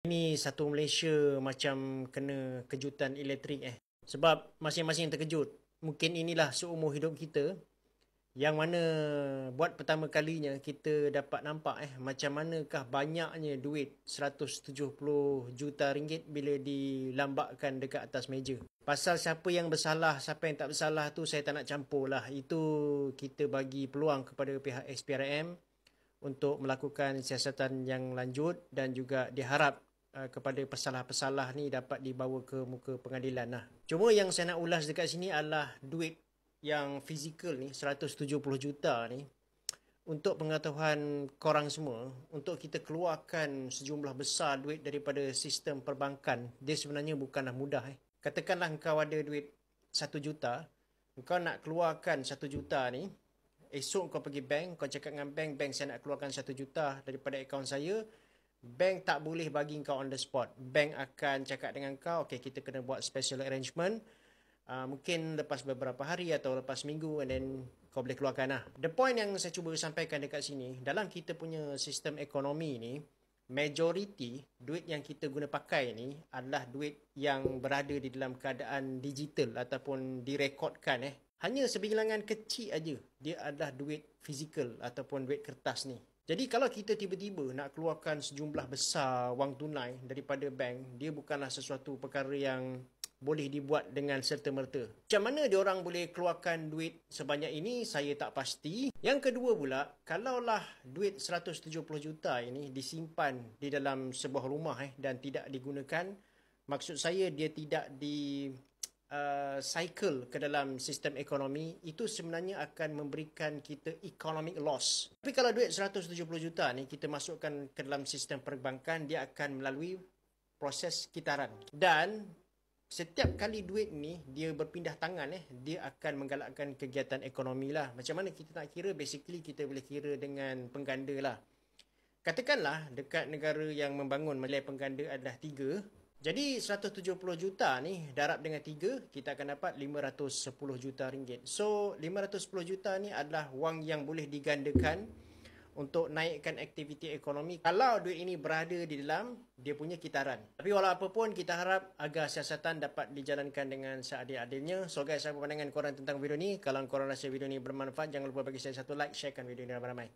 Ini satu Malaysia macam kena kejutan elektrik Sebab masing-masing terkejut. Mungkin inilah seumur hidup kita yang mana buat pertama kalinya kita dapat nampak macam manakah banyaknya duit 170 juta ringgit bila dilambakkan dekat atas meja. Pasal siapa yang bersalah, siapa yang tak bersalah tu saya tak nak campur lah. Itu kita bagi peluang kepada pihak SPRM untuk melakukan siasatan yang lanjut dan juga diharap kepada pesalah-pesalah ni dapat dibawa ke muka pengadilan lah. Cuma yang saya nak ulas dekat sini adalah duit yang fizikal ni, 170 juta ni, untuk pengetahuan korang semua, untuk kita keluarkan sejumlah besar duit daripada sistem perbankan, dia sebenarnya bukanlah mudah. Katakanlah engkau ada duit 1 juta, engkau nak keluarkan 1 juta ni, esok kau pergi bank, kau cakap dengan bank saya nak keluarkan 1 juta daripada akaun saya. Bank tak boleh bagi kau on the spot. Bank akan cakap dengan kau, okay, kita kena buat special arrangement. Mungkin lepas beberapa hari atau lepas minggu, and then kau boleh keluarkan lah. The point yang saya cuba sampaikan dekat sini, dalam kita punya sistem ekonomi ni, majority duit yang kita guna pakai ni adalah duit yang berada di dalam keadaan digital ataupun direkodkan. Hanya sebilangan kecil aja dia adalah duit fizikal ataupun duit kertas ni. Jadi kalau kita tiba-tiba nak keluarkan sejumlah besar wang tunai daripada bank, dia bukanlah sesuatu perkara yang boleh dibuat dengan serta-merta. Macam mana diorang boleh keluarkan duit sebanyak ini, saya tak pasti. Yang kedua pula, kalaulah duit 170 juta ini disimpan di dalam sebuah rumah dan tidak digunakan, maksud saya dia tidak di cycle ke dalam sistem ekonomi, itu sebenarnya akan memberikan kita economic loss. Tapi kalau duit 170 juta ni kita masukkan ke dalam sistem perbankan, dia akan melalui proses kitaran. Dan setiap kali duit ni dia berpindah tangan, dia akan menggalakkan kegiatan ekonomi lah. Macam mana kita nak kira? Basically kita boleh kira dengan pengganda lah. Katakanlah dekat negara yang membangun nilai pengganda adalah 3. Jadi 170 juta ni darab dengan 3, kita akan dapat 510 juta ringgit. So 510 juta ni adalah wang yang boleh digandakan untuk naikkan aktiviti ekonomi kalau duit ini berada di dalam dia punya kitaran. Tapi walau apa pun, kita harap agar siasatan dapat dijalankan dengan seadil-adilnya. So guys, apa pandangan korang tentang video ni? Kalau korang rasa video ni bermanfaat, jangan lupa bagi saya satu like, sharekan video ni ramai-ramai.